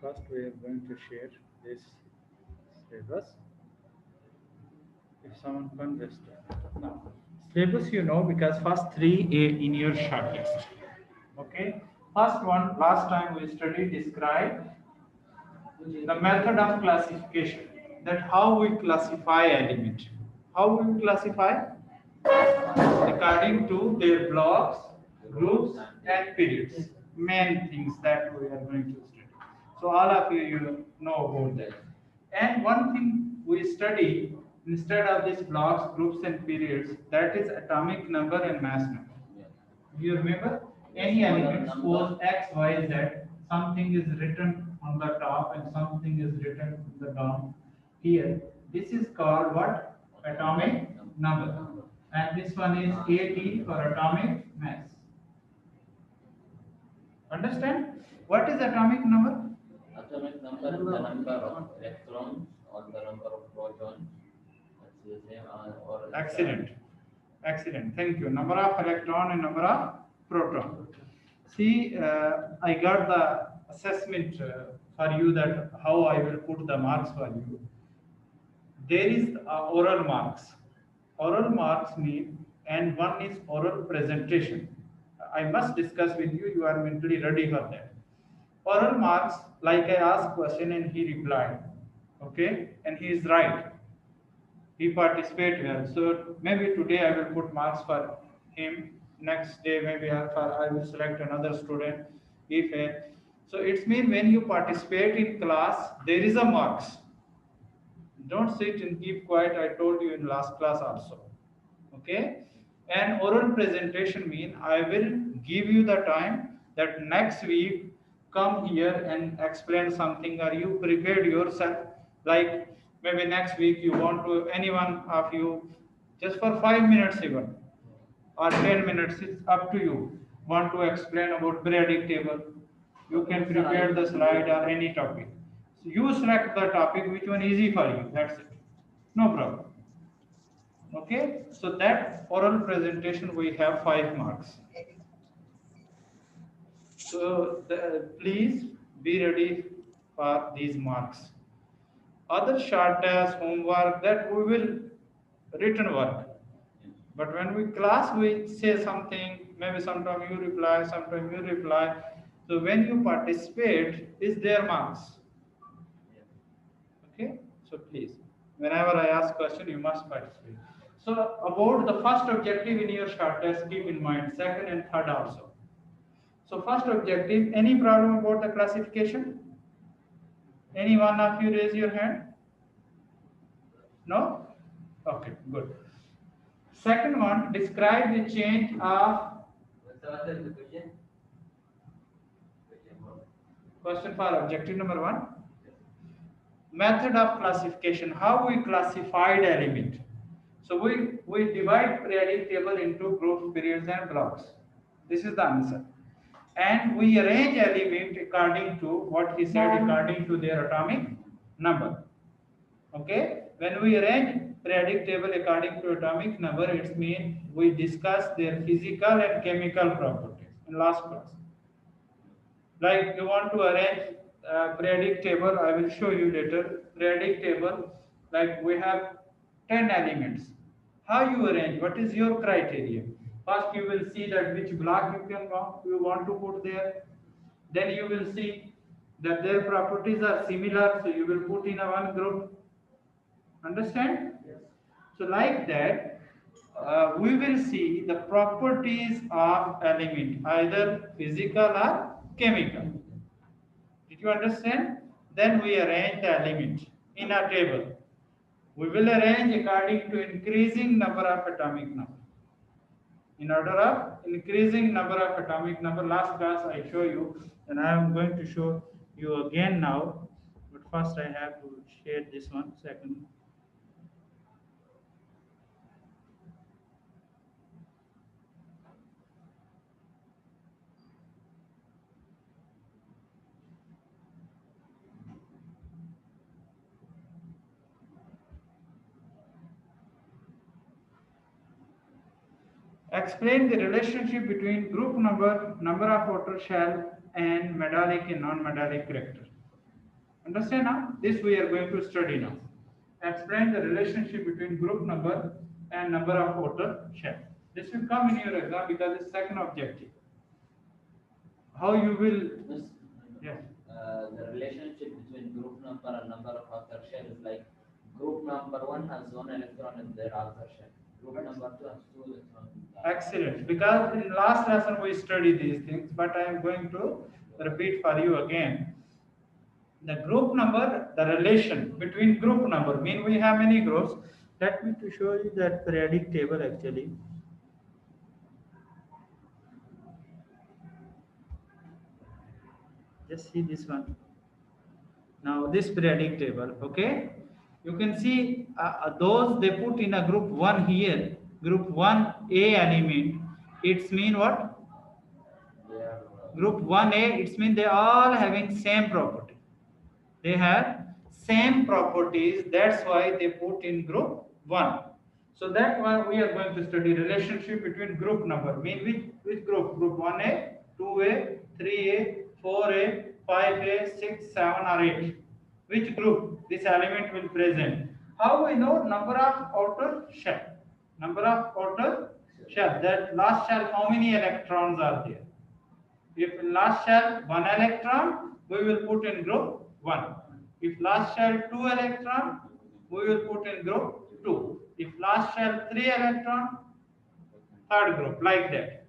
first we are going to share this syllabus. If someone can just now syllabus, because first three in your shortlist. Okay, first one last time we studied describe the method of classification. That how we classify element. How we classify according to their blocks, groups, and periods. Main things that we are going to study. So all of you know about that. And one thing we study instead of these blocks, groups, and periods, that is atomic number and mass number. You remember? Any element, suppose X, Y, Z, something is written on the top and something is written on the down here. This is called what? Atomic number. And this one is AT for atomic mass. Understand? What is atomic number? Atomic number is the number of electrons or the number of protons. That's the same or Excellent. Excellent. Thank you. Number of electron and number of proton. See, I got the assessment for you that how I will put the marks for you. There is oral marks. Oral marks mean, and one is oral presentation. I must discuss with you. You are mentally ready for that. Oral marks, like I asked question and he replied. Okay, and he is right. He participated well. So maybe today I will put marks for him. Next day maybe I will select another student. If so, it's mean when you participate in class, there is a marks. Don't sit and keep quiet. I told you in last class also. Okay. And oral presentation mean I will give you the time that next week come here and explain something, or you prepared yourself, like maybe next week you want to anyone of you just for 5 minutes even or 10 minutes, it's up to you, want to explain about periodic table, you can prepare the slide or any topic. So you select the topic which one easy for you, that's it, no problem. Okay, so that oral presentation we have 5 marks. So please be ready for these marks. Other short tasks, homework, that we will written work. But when we class, we say something, maybe sometime you reply, sometime you reply. So when you participate, is their marks. Okay, so please, whenever I ask question, you must participate. So about the first objective in your short test, keep in mind, second and third also. So first objective, any problem about the classification? Any one of you raise your hand? No? Okay, good. Second one, describe the change of question for objective number 1. Method of classification, how we classified element. So we divide periodic table into groups, periods, and blocks. This is the answer. And we arrange element according to what he said, according to their atomic number. Okay, when we arrange periodic table according to atomic number, it means we discuss their physical and chemical properties in last class. Like you want to arrange periodic table, I will show you later. Periodic table, like we have 10 elements. How you arrange? What is your criteria? First, you will see that which block you want to put there. Then you will see that their properties are similar, so you will put in a one group. Understand? Yes. So like that, we will see the properties of element, either physical or chemical. Did you understand? Then we arrange the element in a table. We will arrange according to increasing number of atomic number. In order of increasing number of atomic number, last class I show you, and I am going to show you again now. But first I have to share this one second. Explain the relationship between group number, number of outer shell, and metallic and non-metallic character. Understand now? This we are going to study now. Explain the relationship between group number and number of outer shell. This will come in your exam because it's second objective. How you will? Miss, Yes. the relationship between group number and number of outer shell is like group number 1 has 1 electron in their outer shell. Group number 2 has 2 electrons in the outer Excellent. Because in last lesson we studied these things, but I am going to repeat for you again. The group number, the relation between group number, mean we have many groups. Let me to show you that periodic table actually. Just see this one. Now this periodic table, okay? You can see those they put in a group 1 here, group 1A element. It's mean what? They are Group 1A, it's mean they all having same property. They have same properties, that's why they put in group 1. So that's why we are going to study relationship between group number. Mean which group? Group 1A, 2A, 3A, 4A, 5A, 6, 7 or 8. Which group this element will present? How we know number of outer shell? Number of outer shell. That last shell, how many electrons are there? If in last shell 1 electron, we will put in group 1. If last shell 2 electron, we will put in group 2. If last shell 3 electron, third group, like that.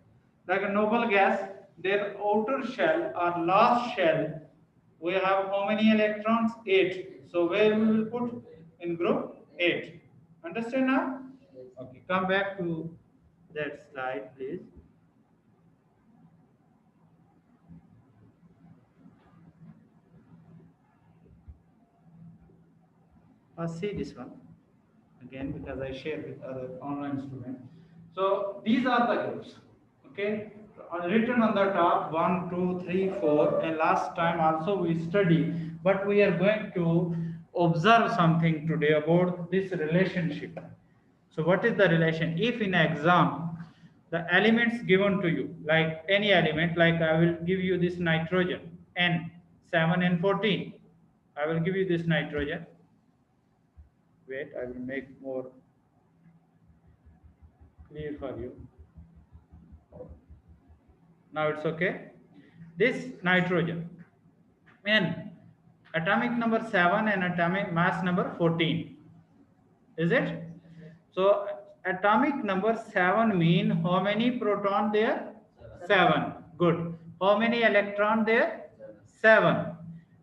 Like a noble gas, their outer shell or last shell, we have how many electrons? 8. So where we will put? In group 8. Understand now? Okay, come back to that slide, please. See this one again because I share with other online students. So these are the groups. Okay, written on the top 1, 2, 3, 4, and last time also we study, but we are going to observe something today about this relationship. So what is the relation? If in exam the elements given to you, like any element, like I will give you this nitrogen N 7 and 14. I will give you this nitrogen. Wait, I will make more clear for you. Now it's okay. This nitrogen, N, atomic number 7 and atomic mass number 14. Is it? So atomic number 7 mean how many proton there? 7. Good. How many electron there? 7.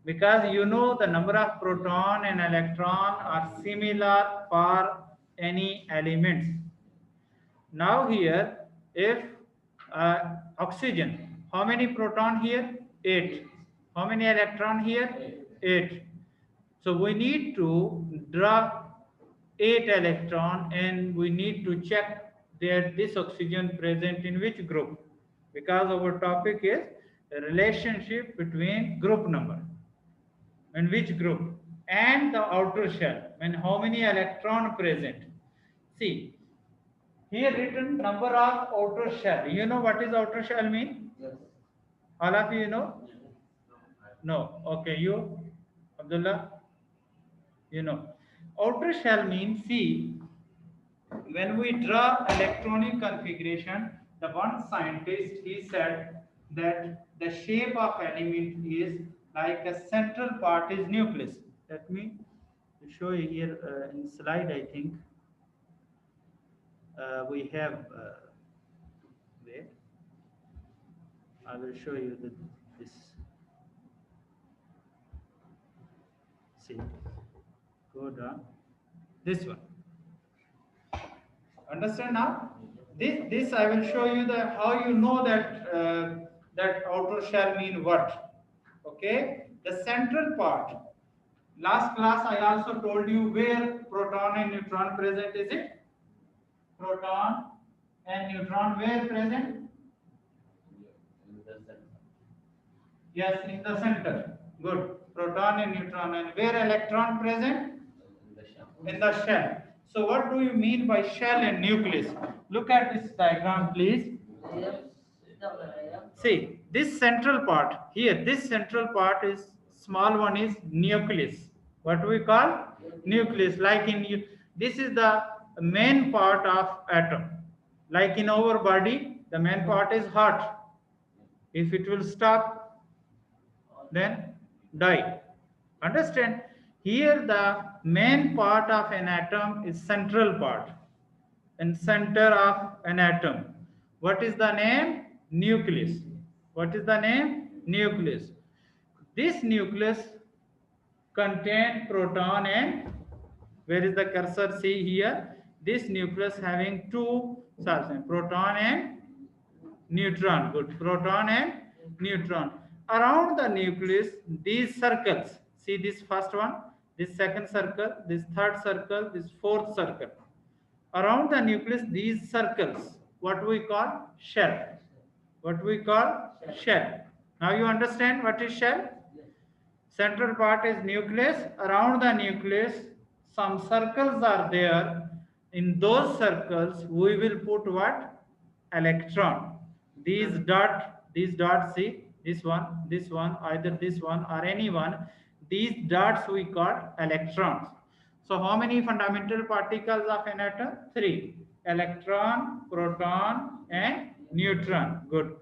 Because you know the number of proton and electron are similar for any elements. Now here, if oxygen, how many proton here? 8. How many electron here? 8. So we need to draw 8 electron and we need to check that this oxygen present in which group, because our topic is the relationship between group number and which group and the outer shell and how many electron present. See here written number of outer shell. You know what is outer shell mean? Yes. All of you know? No. Okay, you Abdullah, you know. Outer shell means, see, when we draw electronic configuration, the one scientist, he said that the shape of element is like a central part is nucleus. Let me show you here in slide, I think. We have, wait, I will show you this. See, go down. This one. Understand now? This I will show you the how you know that that outer shell mean what. Okay, the central part. Last class I also told you where proton and neutron present. Is it? Proton and neutron where present? In the center. Yes, in the center. Good. Proton and neutron. And where electron present? In the shell. In the shell. So what do you mean by shell and nucleus? Look at this diagram, please. See, this central part here, this central part is small one is nucleus. What we call nucleus. Like this is the main part of atom. Like in our body, the main part is heart. If it will stop, then die. Understand? Here the main part of an atom is central part and center of an atom. What is the name? Nucleus. What is the name? Nucleus. This nucleus contain proton and where is the cursor? See here. This nucleus having two charges, proton and neutron. Good. Proton and neutron. Around the nucleus, these circles. See this first one, this second circle, this third circle, this fourth circle. Around the nucleus, these circles, what we call shell. What we call shell. Now you understand what is shell? Central part is nucleus. Around the nucleus, some circles are there. In those circles, we will put what? Electron. These dots, see, this one, either this one or any one. These dots we call electrons. So how many fundamental particles of an atom? 3. Electron, proton, and neutron. Good.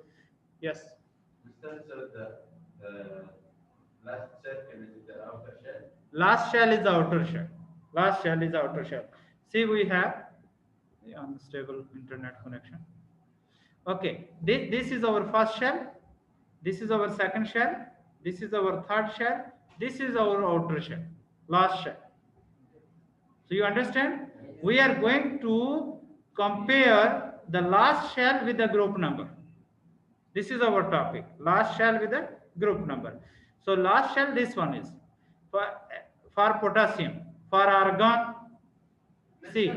Yes. So the last circle is the outer shell. Last shell is the outer shell. Last shell is the outer shell. See, we have the unstable internet connection. Okay, this is our first shell. This is our second shell. This is our third shell. This is our outer shell. Last shell. So you understand? We are going to compare the last shell with the group number. This is our topic. Last shell with the group number. So last shell, this one is for potassium. For argon, see,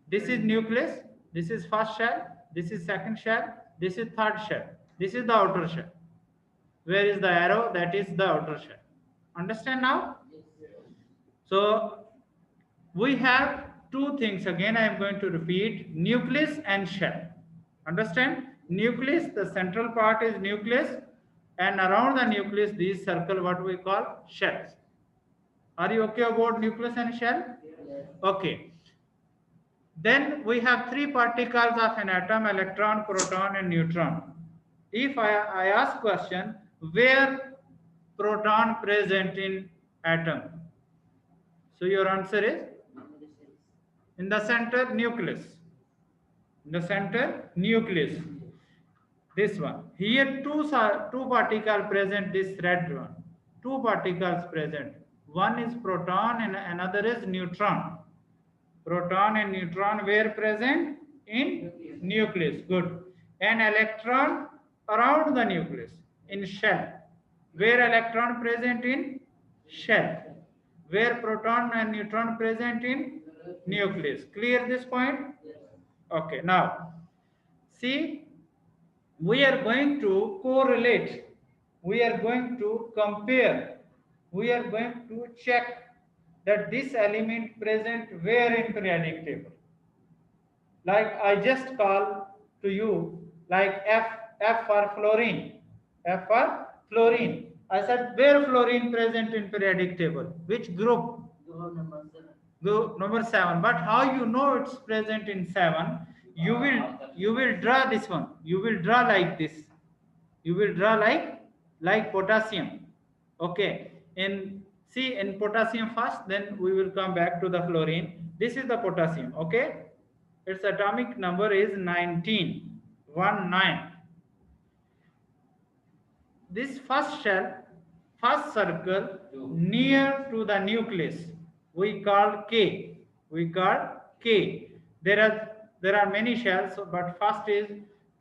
this is nucleus. This is first shell. This is second shell. This is third shell. This is the outer shell. Where is the arrow? That is the outer shell. Understand now? So we have two things. Again, I am going to repeat: nucleus and shell. Understand? Nucleus, the central part is nucleus, and around the nucleus, these circle what we call shells. Are you okay about nucleus and shell? Yes. Okay. Then we have 3 particles of an atom: electron, proton, and neutron. If I ask question, where proton present in atom? So your answer is in the center nucleus. In the center nucleus. This one. Here two particles present, this red one. 2 particles present. One is proton and another is neutron. Proton and neutron were present in nucleus. Good. And electron around the nucleus in shell. Where electron present in shell. Where proton and neutron present in nucleus. Clear this point? Okay. Now, see, we are going to correlate. We are going to compare. We are going to check that this element present where in periodic table. Like I just call to you, like F for fluorine. F for fluorine. I said where fluorine present in periodic table? Which group? Group number 7. Group number 7. But how you know it's present in 7? You will draw this one. You will draw like this. You will draw like potassium. Okay. In potassium first, then we will come back to the fluorine. This is the potassium. Okay. Its atomic number is 19. 19. This first shell, first circle near to the nucleus, we call K. We call K. There are many shells, but first is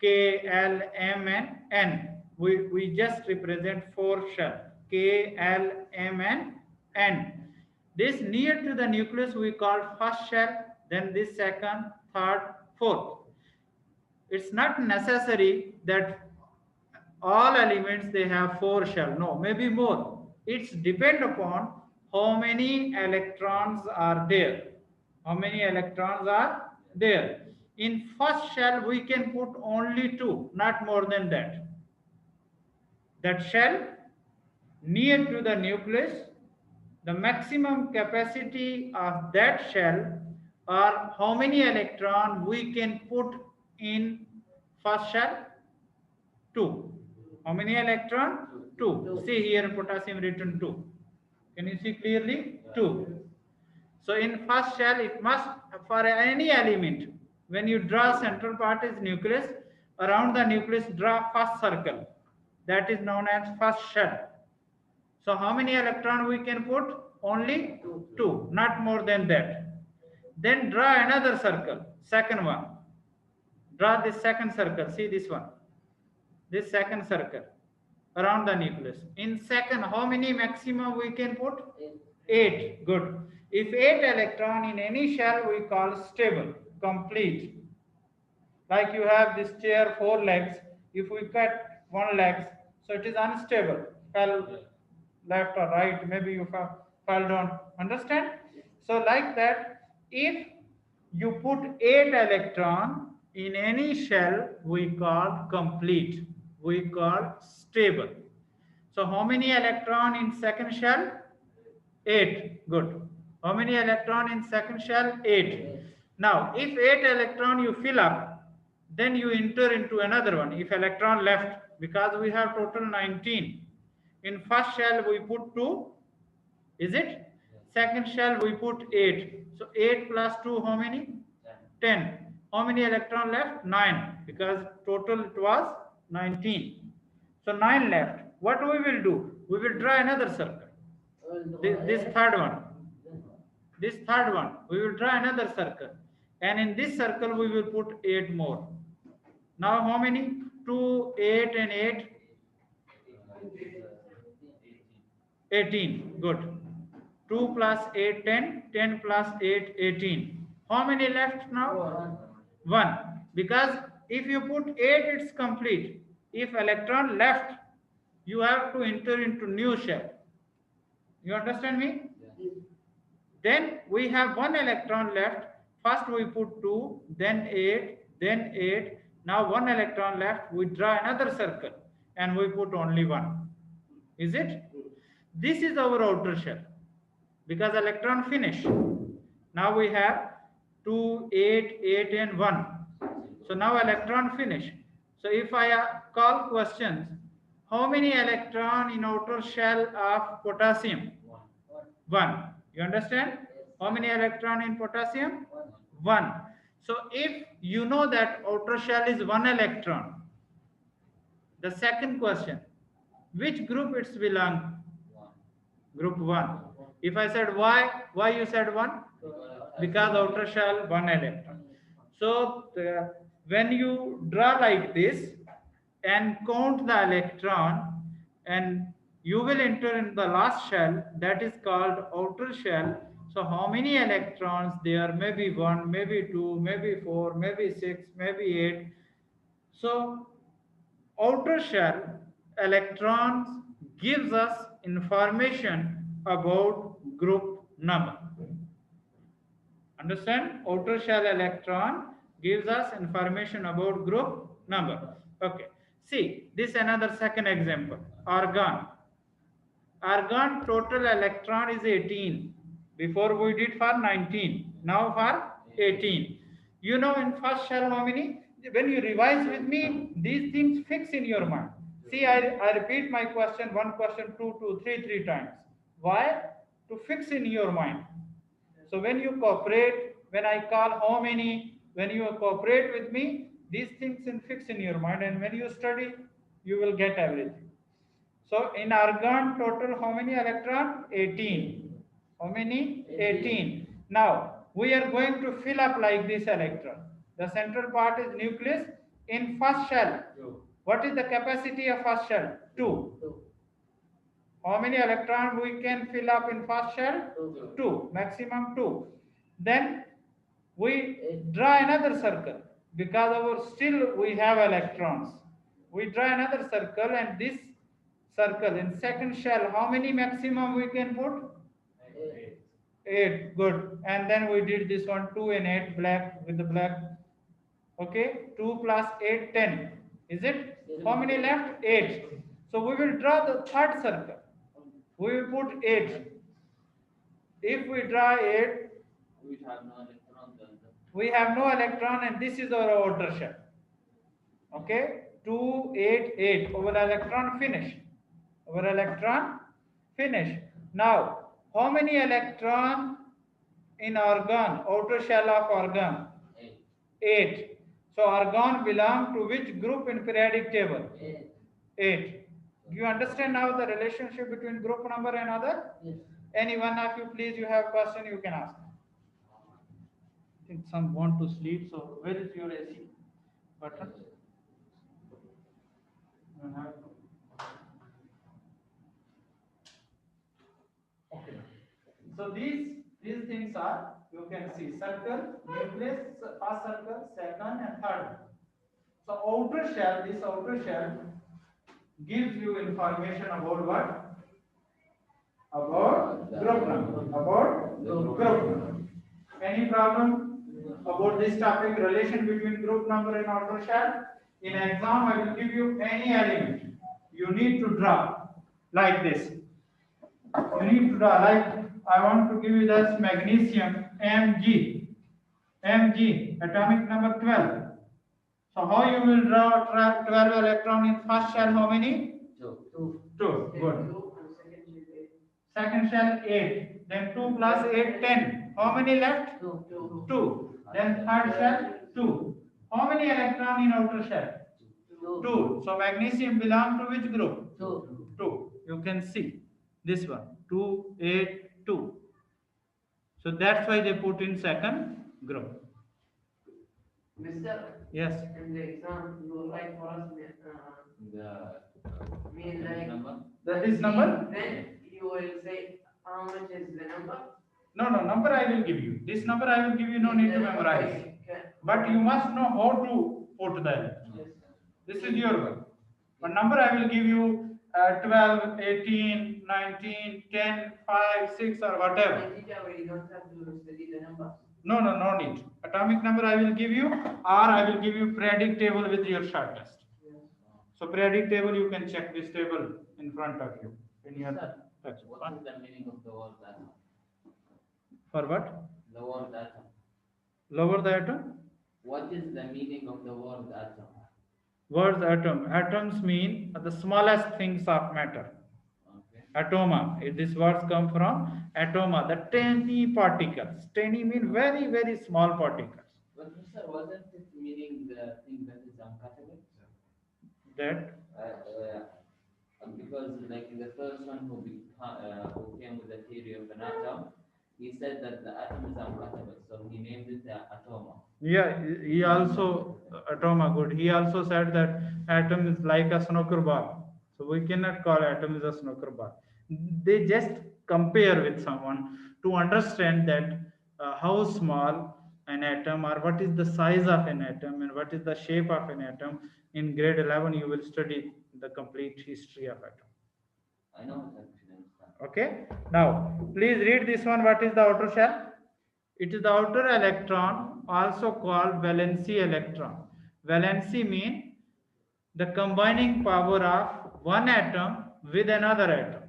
K, L, M, and N. We just represent 4 shells: K, L, M, and N. This near to the nucleus we call first shell. Then this second, third, fourth. It's not necessary that all elements they have 4 shell. No, maybe more. It's depend upon how many electrons are there. How many electrons are there? In first shell we can put only 2, not more than that. That shell near to the nucleus, the maximum capacity of that shell, or how many electron we can put in first shell? 2. How many electron? 2. See here in potassium written 2. Can you see clearly? 2. So in first shell, it must, for any element, when you draw central part is nucleus, around the nucleus draw first circle. That is known as first shell. So how many electron we can put? Only 2, not more than that. Then draw another circle, second one. Draw this second circle, see this one. This second circle around the nucleus. In second, how many maximum we can put? 8. Good. If 8 electron in any shell we call stable, complete. Like you have this chair 4 legs. If we cut one leg, so it is unstable. Fell left or right, maybe you fell down. Understand? So like that, if you put 8 electron in any shell, we call complete. We call stable. So how many electron in second shell? 8. Good. How many electron in second shell? 8. Now, if 8 electron you fill up, then you enter into another one. If electron left, because we have total 19. In first shell we put 2. Is it? Second shell we put 8. So 8 plus 2, how many? 10. How many electron left? 9. Because total it was 19. So 9 left. What we will do? We will draw another circle. This third one. This third one. We will draw another circle. And in this circle we will put 8 more. Now how many? 2, 8 and 8. 18. Good. 2 plus 8, 10. 10 plus 8, 18. How many left now? 1. Because if you put 8, it's complete. If electron left, you have to enter into new shell. You understand me? Then we have 1 electron left. First we put 2, then 8, then 8. Now 1 electron left. We draw another circle and we put only 1. Is it? This is our outer shell. Because electron finish. Now we have 2, 8, 8 and 1. So now electron finish. So if I call questions, how many electron in outer shell of potassium? 1. You understand? How many electron in potassium? 1. So if you know that outer shell is 1 electron, the second question, which group it's belong? Group 1. If I said why you said 1? Because outer shell 1 electron. So when you draw like this and count the electron, and you will enter in the last shell, that is called outer shell. So how many electrons there? Maybe 1, maybe 2, maybe 4, maybe 6, maybe 8. So outer shell electrons gives us information about group number. Understand? Outer shell electron gives us information about group number. Okay. See, this another second example. Argon. Argon total electron is 18. Before we did for 19. Now for 18. You know in first shell how many? When you revise with me, these things fix in your mind. See, I repeat my question, 1 question, 2, 2, 3, 3 times. Why? To fix in your mind. So when you cooperate, when I call how many, when you cooperate with me, these things in fix in your mind, and when you study, you will get everything. So in argon total how many electron? 18. How many? 18. Now we are going to fill up like this electron. The central part is nucleus. In first shell, what is the capacity of first shell? 2. How many electron we can fill up in first shell? 2. Maximum 2. Then we draw another circle because our still we have electrons. We draw another circle, and this circle in second shell, how many maximum we can put? 8. Good. And then we did this one, 2 and 8 black with the black. Okay, 2 plus 8, 10. Is it? How many left? 8. So we will draw the third circle. We will put 8. If we draw 8, We have no electron then. we have no electron and this is our outer shell. Okay, 2, 8, 8. Our electron finish. Our electron finish. Now, how many electron in argon, outer shell of argon? 8. 8. So argon belong to which group in periodic table? 8. 8. Do you understand now the relationship between group number and other? Yes. Any one of you, please, you have question, you can ask. I think some want to sleep, so where is your AC button? You have- Okay. So these things are, you can see circle, nucleus, first circle, second and third. So outer shell, this outer shell gives you information about what? About group number. About group number. Any problem about this topic, relation between group number and outer shell? In exam, I will give you any element. You need to draw like this. You need to draw like, I want to give you this magnesium Mg. Mg, atomic number 12. So how you will draw 12 electron in first shell? How many? 2. 2. Good. Second shell 8. Then 2 plus 8, 10. How many left? 2. Then third shell 2. How many electron in outer shell? 2. So magnesium belong to which group? 2. You can see this one. 2, 8, 2. So that's why they put in second group. Mister, Yes. in the exam, you write for us, The mean like, number. That is number? then you will say how much is the number. No, number I will give you. This number I will give you, no need to memorize. But you must know how to put the element. Yes. This is your work. But number I will give you 12, 18, 19, 10, 5, 6 or whatever. My teacher, we don't have to study the number. No need. Atomic number I will give you, or I will give you periodic table with your short test. So periodic table, you can check this table in front of you. In your Sir, textbook. what is the meaning of the word atom? For what? The word atom. Lower the atom. What is the meaning of the word atom? Words atom. Atoms mean the smallest things of matter. Okay. Atoma. These words come from atoma, the tiny particles. Tiny mean very, very small particles. But sir, wasn't it meaning the thing that is uncuttable? That Because like the first one who came with the theory of an atom, he said that the atom is uncuttable, so he named it the atoma. yeah, he also atoma good. He also said that atom is like a snooker ball. So we cannot call atom as a snooker ball. They just compare with someone to understand that how small an atom or what is the size of an atom and what is the shape of an atom. In grade 11 you will study the complete history of atom. I know it actually. Okay, now please read this one. What is the outer shell? It is the outer electron, also called valency electron. Valency means the combining power of one atom with another atom.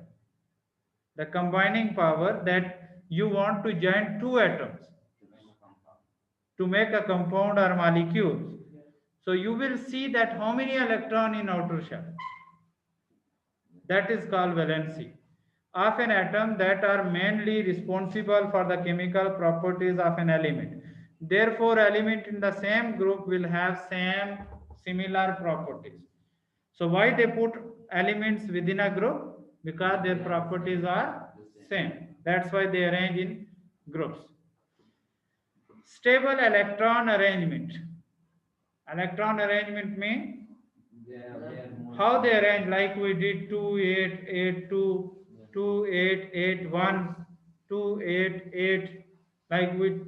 The combining power that you want to join two atoms to make a compound or molecules. So you will see that how many electron in outer shell. That is called valency of an atom that are mainly responsible for the chemical properties of an element. Therefore, element in the same group will have similar properties. So why they put elements within a group? Because their properties are same. That's why they arrange in groups. Stable electron arrangement. Electron arrangement means how they arrange, like we did 2, 8, 8, 2, 2, 8, 8, 1, 2, 8, 8. Like we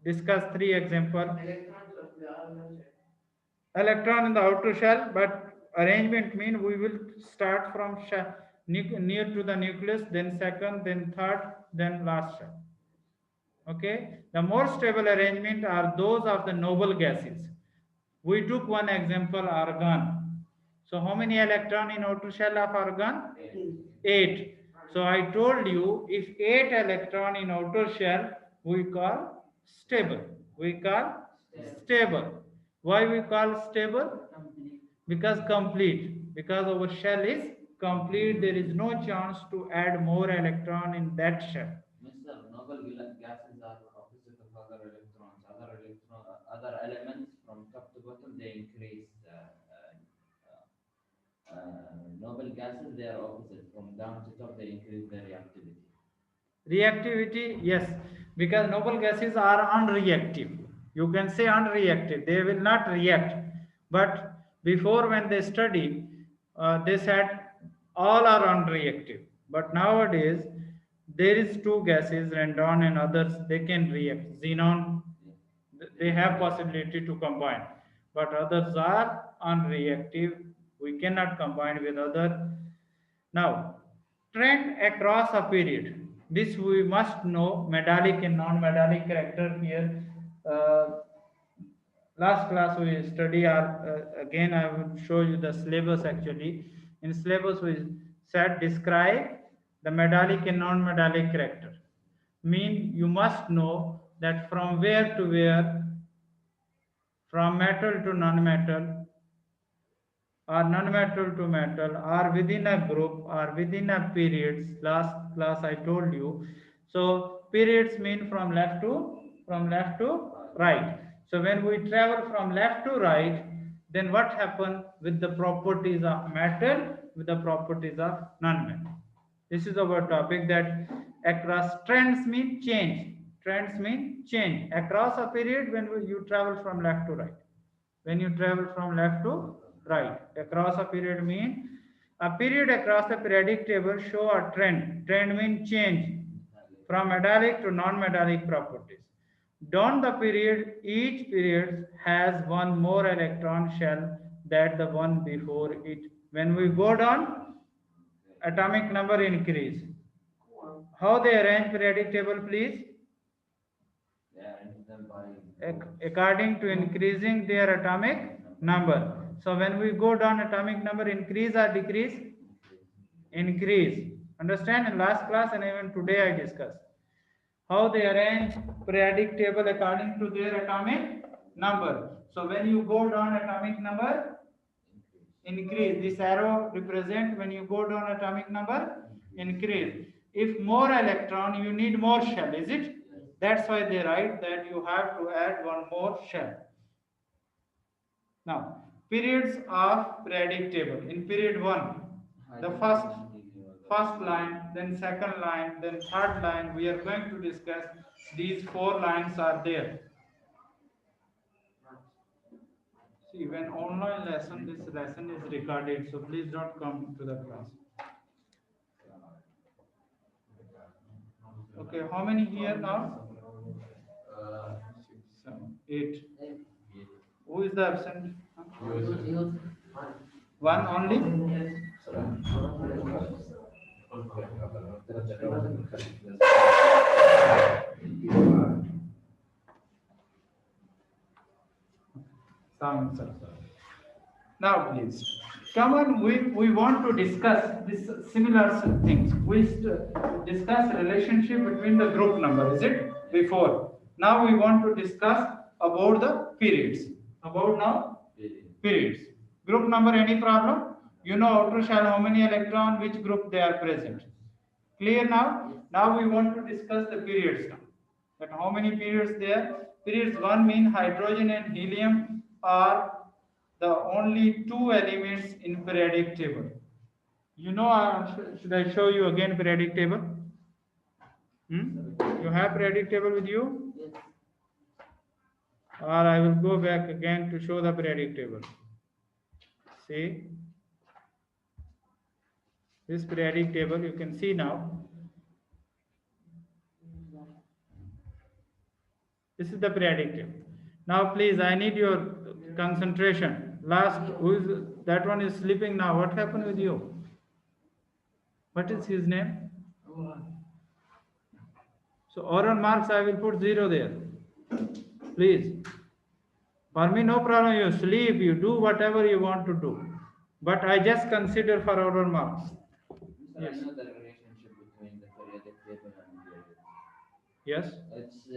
discussed 3 examples. Electrons of the outer shell. Electron in the outer shell, but arrangement mean we will start from near to the nucleus, then second, then third, then last shell. Okay, the more stable arrangement are those of the noble gases. We took one example, argon. So how many electron in outer shell of argon? 8. So I told you if 8 electron in outer shell, we call stable. We call stable. Why we call stable? Because complete. Because our shell is complete. There is no chance to add more electron in that shell. Mr. Noble gases are opposite of other electrons. Other elements from top to bottom, they increase. Noble gases, they are opposite. From down to top, they increase their reactivity. Reactivity, yes, because noble gases are unreactive. You can say unreactive. They will not react. But before, when they study, they said all are unreactive. But nowadays, there is two gases, radon and others, they can react. Xenon, they have possibility to combine. But others are unreactive. We cannot combine with other. Now, trend across a period. This we must know, metallic and non-metallic character here. Last class we study again I will show you the syllabus actually. In syllabus we said describe the metallic and non-metallic character. Mean you must know that from where to where, from metal to non-metal, or non-metal to metal, or within a group, or within a periods. Last class I told you. So periods mean from left to right. So when we travel from left to right, then what happens with the properties of metal, with the properties of non-metal? This is our topic, that across trends mean change. Trends mean change across a period when you travel from left to right. When you travel from left to right, across a period mean a period across the periodic table show a trend. Trend means change from metallic to non-metallic properties. Down the period, each period has one more electron shell than the one before it. When we go down, atomic number increase. How they arrange periodic table, please? They arrange them by According to increasing their atomic number. So when we go down, atomic number increase or decrease? Increase. Understand? In last class and even today I discussed how they arrange periodic table according to their atomic number. So when you go down, atomic number increase. This arrow represent when you go down, atomic number increase. If more electron, you need more shell, is it? That's why they write that you have to add one more shell. Now, periods of periodic table. In period 1, the first line, then second line, then third line, we are going to discuss. These 4 lines are there. See, when online lesson, this lesson is recorded, so please don't come to the class. Okay, how many here now? 6, 7, 8. Who is the absent? One only? Now please, come on, we want to discuss this similar things. We discuss relationship between the group number, is it? Before. Now we want to discuss about the periods. About now? Periods. Group number, any problem? You know outer shell, how many electron, which group they are present. Clear now? Now we want to discuss the periods now. That how many periods there? Periods 1 mean hydrogen and helium are the only 2 elements in periodic table. You know, should I show you again periodic table? You have periodic table with you? yes. Or I will go back again to show the periodic table. See, this periodic table you can see now. This is the periodic table. Now please, I need your concentration. Last, who is that one is sleeping now? What happened with you? What is his name? So oral marks I will put 0 there. Please. For me no problem, you sleep, you do whatever you want to do. But I just consider for oral marks. Sir, Yes. I know the relationship periodic table and Yes. it's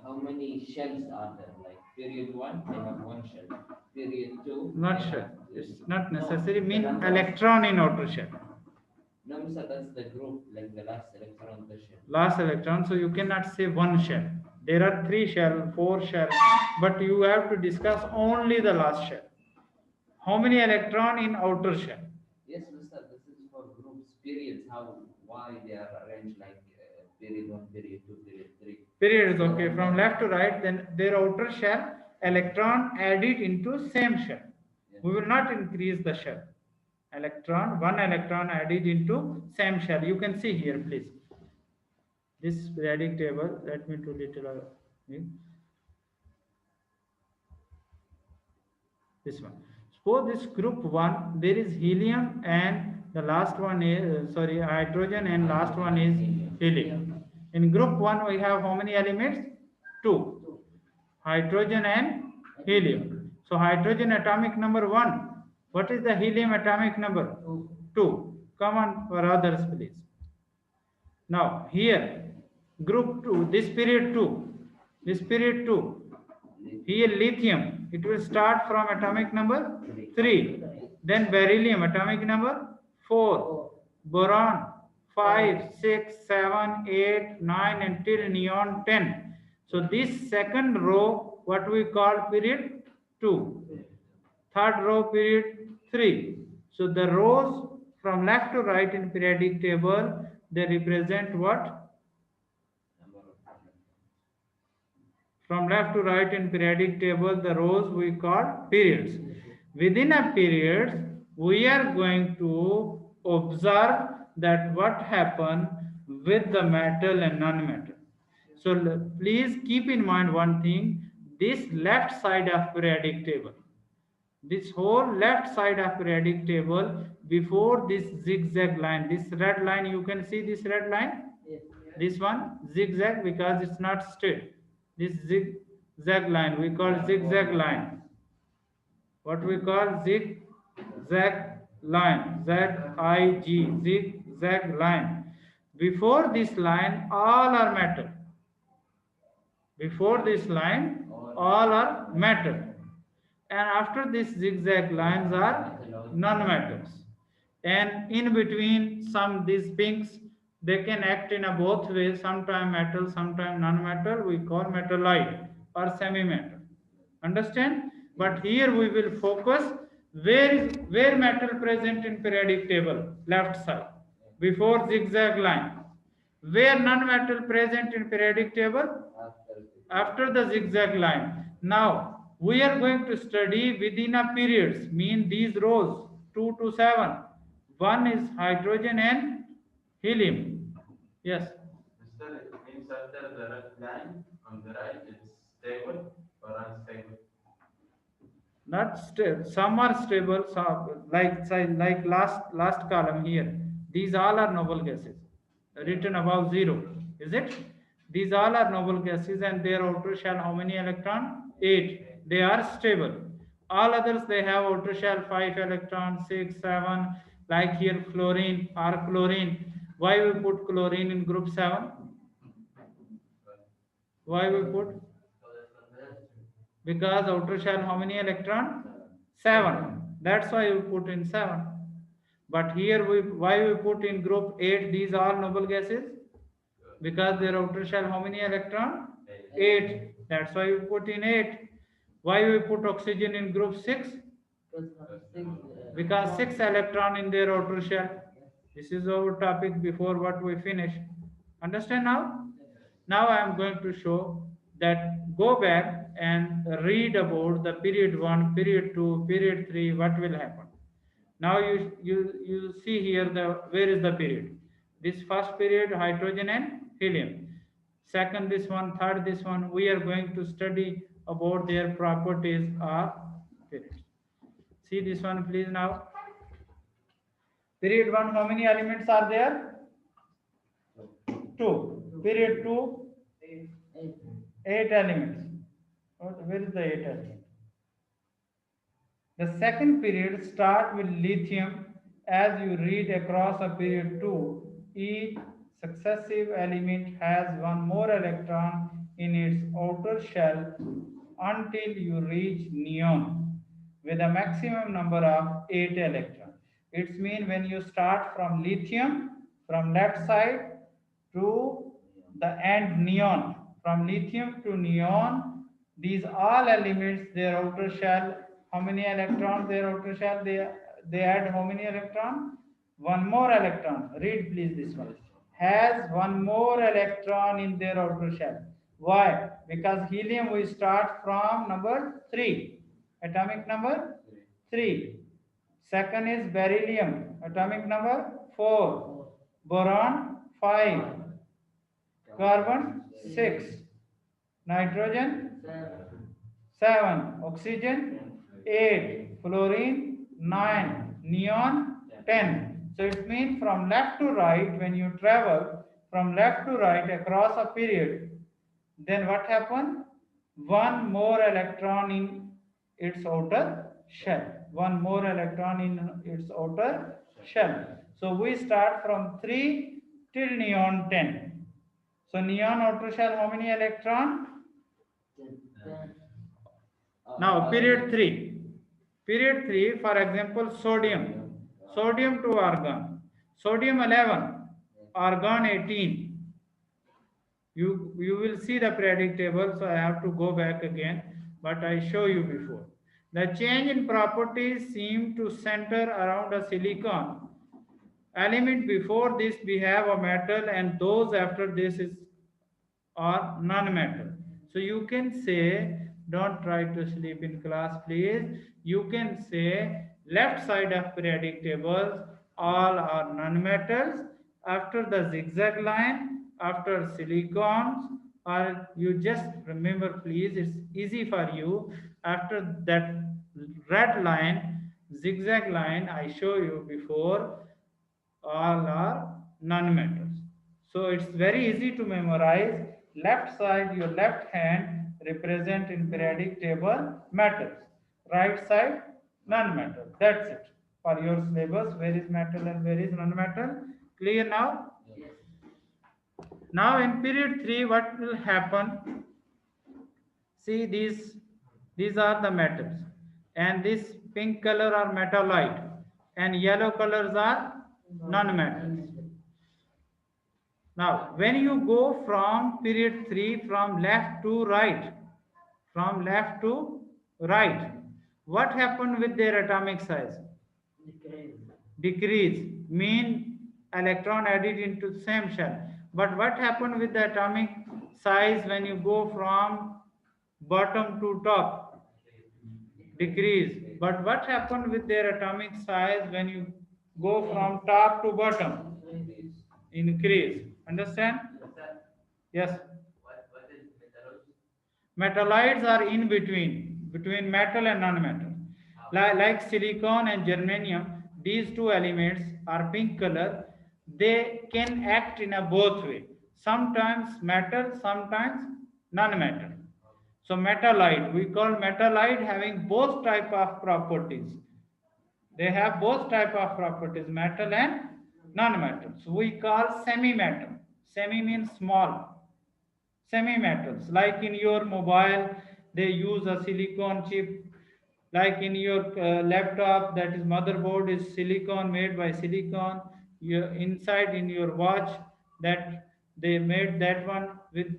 how many shells are there? Like period one, they have one shell. Period two, Not they shell. have It's not No, necessary. the Mean number of- electron in outer shell. No, sir, that's the group, like the last electron of the shell. Last electron. So you cannot say one shell. There are 3 shell, 4 shell, but you have to discuss only the last shell. How many electron in outer shell? Yes, mister, this is for groups, periods, how, why they are arranged like period one, period two, period three. Periods. Okay, from left to right. Then their outer shell electron added into same shell. Yes. We will not increase the shell. One electron added into same shell. You can see here, please. This periodic table. Let me do little. This one. Suppose this group 1, there is helium and the last one is, hydrogen and last one is helium. In group 1, we have how many elements? 2. Hydrogen and helium. So hydrogen atomic number 1. What is the helium atomic number? 2. Come on for others, please. Now here, group 2, this period 2. Here lithium, it will start from atomic number 3. Then beryllium, atomic number 4. Boron, 5, 6, 7, 8, 9 until neon 10. So this second row, what we call period 2. Third row, period 3. So the rows from left to right in periodic table, they represent what? Number of From left to right in periodic table, the rows we call periods. Within a period, we are going to observe that what happened with the metal and non-metal. So please keep in mind one thing, this left side of periodic table. This whole left side of periodic table, before this zigzag line, this red line, you can see this red line? This one, zigzag, because it's not straight. This zigzag line, we call zigzag line. What we call zigzag line, Z-I-G, zigzag line. Before this line, all are metal. Before this line, all are metal. And after this zigzag lines are non-metals. And in between some these pinks, they can act in a both ways, sometime metal, sometime non-metal. We call metalloid or semi-metal. Understand? But here we will focus where metal present in periodic table, left side, before zigzag line. Where non-metal present in periodic table? After the zigzag line. Now we are going to study within a periods, mean these rows 2 to 7. One is hydrogen and helium. Yes. Mister, it means after the red line on the right, it's stable or unstable. Not stable. Some are stable. Some like last column here. These all are noble gases. Written above 0. Is it? These all are noble gases and their outer shell how many electron? 8. They are stable. All others they have outer shell 5 electrons, 6, 7. Like here fluorine or chlorine. Why we put chlorine in group 7? Why we put? Because outer shell how many electron? 7. That's why we put in 7. But here why we put in group 8 these are noble gases? Because their outer shell how many electron? 8. That's why we put in 8. Why we put oxygen in group 6? Because 6 electron in their outer shell. This is our topic before what we finish. Understand now? Now I am going to show that go back and read about the period 1, period 2, period 3, what will happen. Now you see here where is the period. This first period hydrogen and helium. Second this one, third this one. We are going to study about their properties of periods. See this one please now. Period 1, how many elements are there? 2. Period 2, 8 elements. Where is the 8 element? The second period start with lithium as you read across a period 2. Each successive element has one more electron in its outer shell until you reach neon with a maximum number of 8 electrons. It means when you start from lithium from left side to the end neon, from lithium to neon, these all elements, their outer shell, how many electrons their outer shell, they add how many electron? One more electron. Read please this one. Has one more electron in their outer shell. Why? Because helium we start from number 3, atomic number 3. Second is beryllium, atomic number 4. Boron 5. Carbon 6. Nitrogen 7. Oxygen 8. Fluorine 9. Neon 10. So it means from left to right, when you travel from left to right across a period, then what happened? One more electron in its outer shell. One more electron in its outer shell. So we start from 3 till neon 10. So neon outer shell, how many electron? Now period 3. Period 3, for example, sodium. Sodium to argon. Sodium 11, argon 18. You will see the periodic table, so I have to go back again, but I show you before. The change in properties seem to center around a silicon element. Before this we have a metal, and those after this is or non-metal. So you can say, don't try to sleep in class please, you can say left side of periodic tables all are non-metals, after the zigzag line, after silicons, or you just remember please, it's easy for you, after that red line, zigzag line I show you before, all are non-metals. So it's very easy to memorize. Left side, your left hand represent in periodic table metals. Right side, non-metal. That's it. For your syllabus, where is metal and where is non-metal? Clear now? Yes. Now in period 3, what will happen? See these are the metals, and this pink color are metalloid, and yellow colors are non-metals. Now, when you go from period 3 from left to right, what happened with their atomic size? Decrease. Mean electron added into same shell. But what happened with the atomic size when you go from bottom to top? Decrease. But what happened with their atomic size when you go from top to bottom? Increase. Understand? Yes. What is metallurgy? Metalloids are in between metal and non-metal. Like silicon and germanium, these two elements are pink color. They can act in a both way. Sometimes metal, sometimes non-metal. So metalloid, we call metalloid having both type of properties. They have both type of properties, metal and non-metal. So we call semi-metal. Semi means small. Semi-metals, like in your mobile, they use a silicon chip. Like in your laptop, that is motherboard is silicon, made by silicon. Your inside in your watch, that they made that one with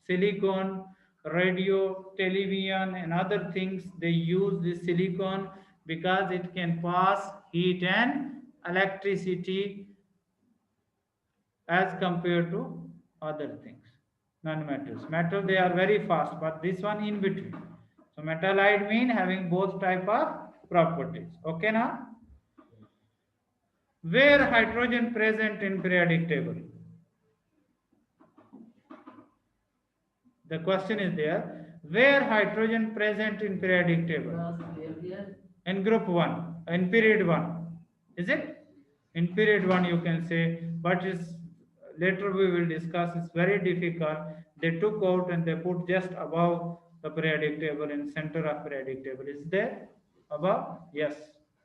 silicon. Radio, television, and other things, they use this silicon because it can pass heat and electricity as compared to other things. Non-metals. Metal, they are very fast, but this one in between. So metallite mean having both type of properties. Okay now? Where hydrogen present in periodic table? The question is there. Where hydrogen present in periodic table? In group 1, in period 1. Is it? In period 1 you can say, but is later we will discuss, it's very difficult. They took out and they put just above the periodic table, in center of periodic table. Is there above? Yes.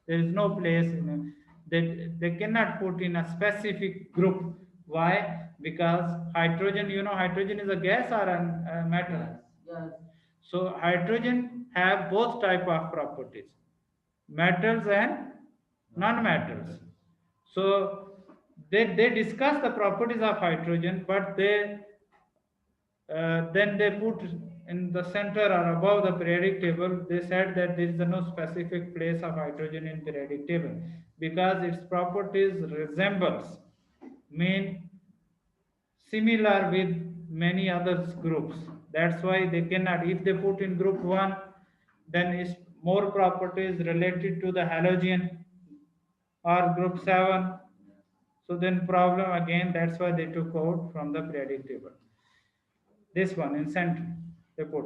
There is no place in they cannot put in a specific group Why? Because hydrogen, you know, hydrogen is a gas or a metal. Yes. So hydrogen have both type of properties, metals and non-metals. So they discuss the properties of hydrogen, but then they put in the center or above the periodic table, they said that there is no specific place of hydrogen in periodic table because its properties resembles, mean similar with many other groups. That's why they cannot, if they put in group 1, then is more properties related to the halogen or group 7. So then problem again, that's why they took out from the periodic table. This one in center they put,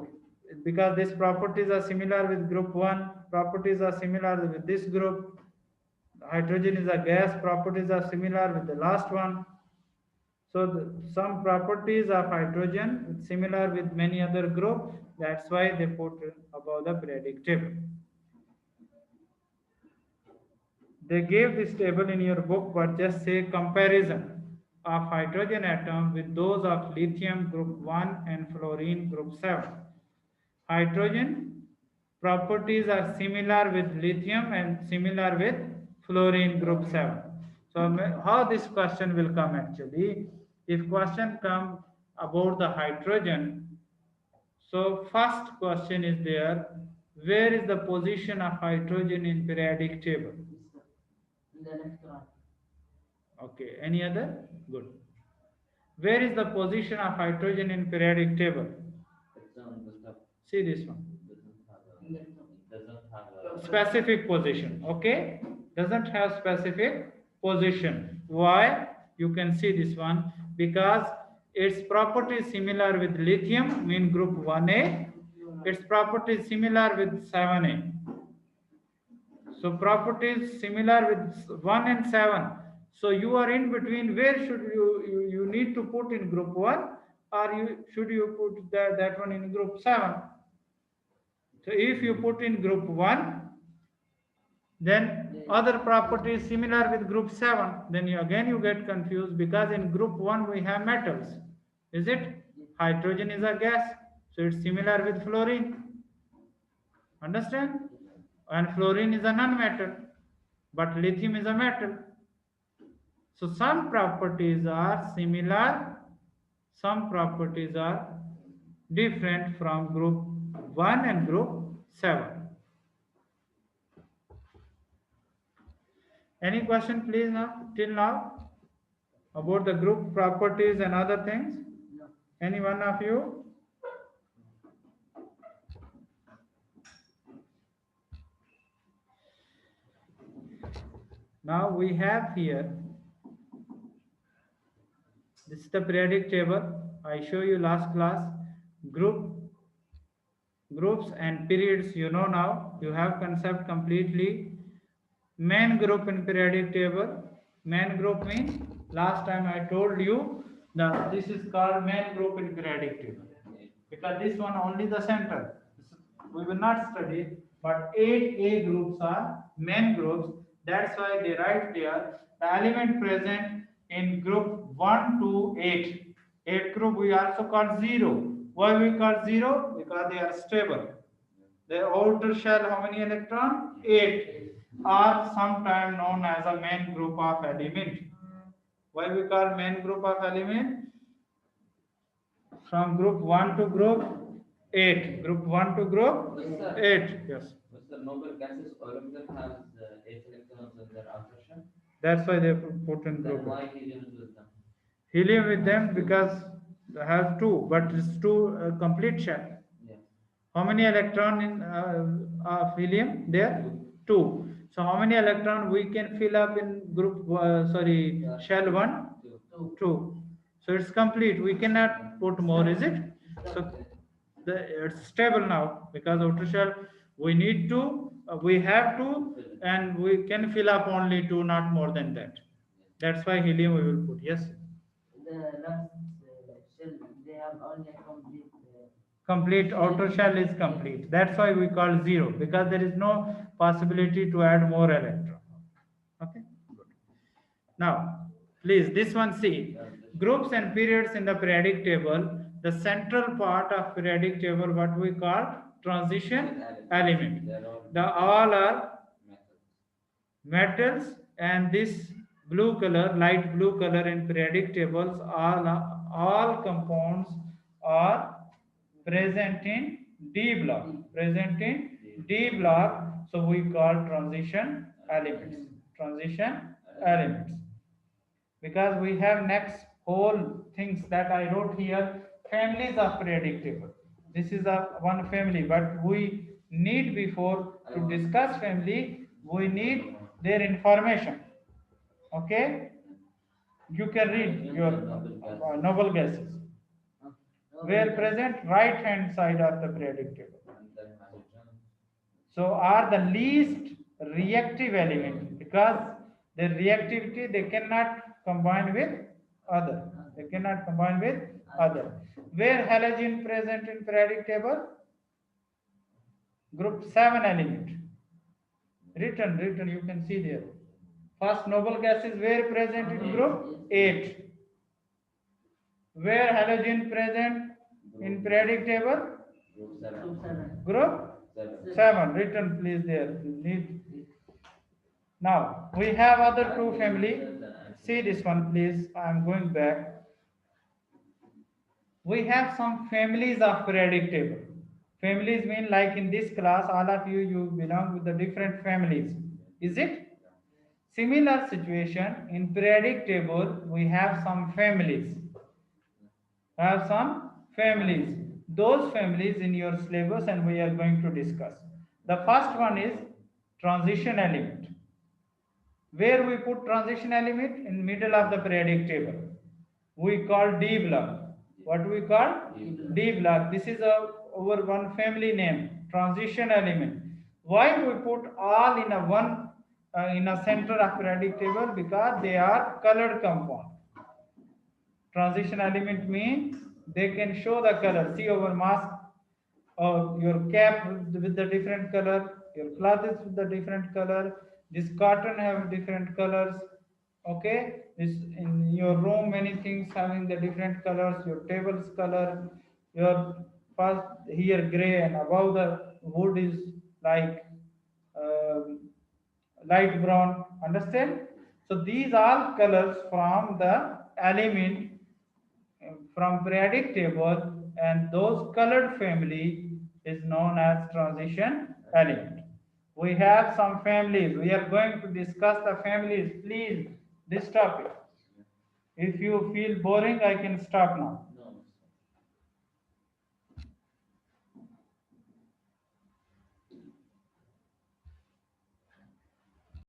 because these properties are similar with group 1, properties are similar with this group. Hydrogen is a gas, properties are similar with the last one. So some properties of hydrogen similar with many other group. That's why they put above the periodic table. They gave this table in your book, but just say comparison of hydrogen atom with those of lithium group 1 and fluorine group 7. Hydrogen properties are similar with lithium and similar with fluorine group 7. So how this question will come actually? If question come about the hydrogen, so first question is there, where is the position of hydrogen in periodic table? The electron. Okay, any other? Good. Where is the position of hydrogen in periodic table? See this one. Doesn't have a Specific position, okay? Doesn't have specific position. Why? You can see this one, because its property is similar with lithium, mean group 1A. Its property is similar with 7A. So properties similar with 1 and 7. So you are in between. Where should you need to put in group 1, or should you put that one in group 7? So if you put in group 1, then other properties similar with group 7, then you get confused, because in group 1 we have metals. Is it? Hydrogen is a gas, so it's similar with fluorine. Understand? And fluorine is a non-metal, but lithium is a metal. So some properties are similar, some properties are different from group 1 and group 7. Any question please now, till now, about the group properties and other things? no. Any one of you? Now we have here, this is the periodic table. I show you last class. Groups and periods, you know now. You have concept completely. Main group in periodic table. Main group means, last time I told you, this is called main group in periodic table. Because this one only the center. We will not study, but 8A groups are main groups. That's why they write there the element present in group 1 to 8. 8 group we also call 0. Why we call 0? Because they are stable. Their outer shell, how many electron? 8. Are sometimes known as a main group of element. Why we call main group of element? From group 1 to group 8. Group 1 to group 8. Yes. Mr. Noble gases, all of them have 8 electrons in their outer shell. That's why they put in Then group. why helium is with them? Helium with them because they have 2, but it's 2 complete shell. Yeah. How many electron in of helium? There 2. So how many electron we can fill up in group? Shell 1, 2. So it's complete. We cannot put more, is it? So it's stable now, because outer shell we need to, we have to, and we can fill up only 2, not more than that. That's why helium we will put. Yes. The last shell, they have only a complete. Complete outer shell is complete. That's why we call 0, because there is no possibility to add more electron. Okay. Good. Now Please, this one see. Groups and periods in the periodic table. The central part of periodic table, what we call transition element. The all are metals, and this blue color, light blue color in periodic tables, all compounds are present in D block. Present in D block, so we call transition elements. Transition elements. Because we have next whole things that I wrote here, families of periodic table. This is a one family, but we need, before to discuss family, we need their information. Okay, you can read your noble gases where present right hand side of the periodic table. So are the least reactive element, because their reactivity they cannot combine with other. They cannot combine with other. Where halogen present in periodic table? Group 7 element. Written, you can see there. First noble gases where present in group 8. Where halogen present in periodic table? Group 7. Written, please there. Need. Now we have other two family. See this one, please. I am going back. We have some families of periodic table. Families mean, like in this class, all of you belong with the different families. Is it? Similar situation in periodic table, we have some families. Have some families. Those families in your syllabus, and we are going to discuss. The first one is transition element. Where we put transition element? In middle of the periodic table. We call D block. What we call? D block. This is our one family name, transition element. Why we put all in a one in a center of periodic table? Because they are colored compound. Transition element means they can show the color. See our mask, or your cap with the different color, your clothes with the different color. This cotton have different colors. Okay, this in your room many things having the different colors. Your table's color, your first here gray, and above the wood is like light brown. Understand? So these are colors from the element from periodic table, and those colored family is known as transition element. We have some families. We are going to discuss the families. Please, this topic. If you feel boring, I can stop now.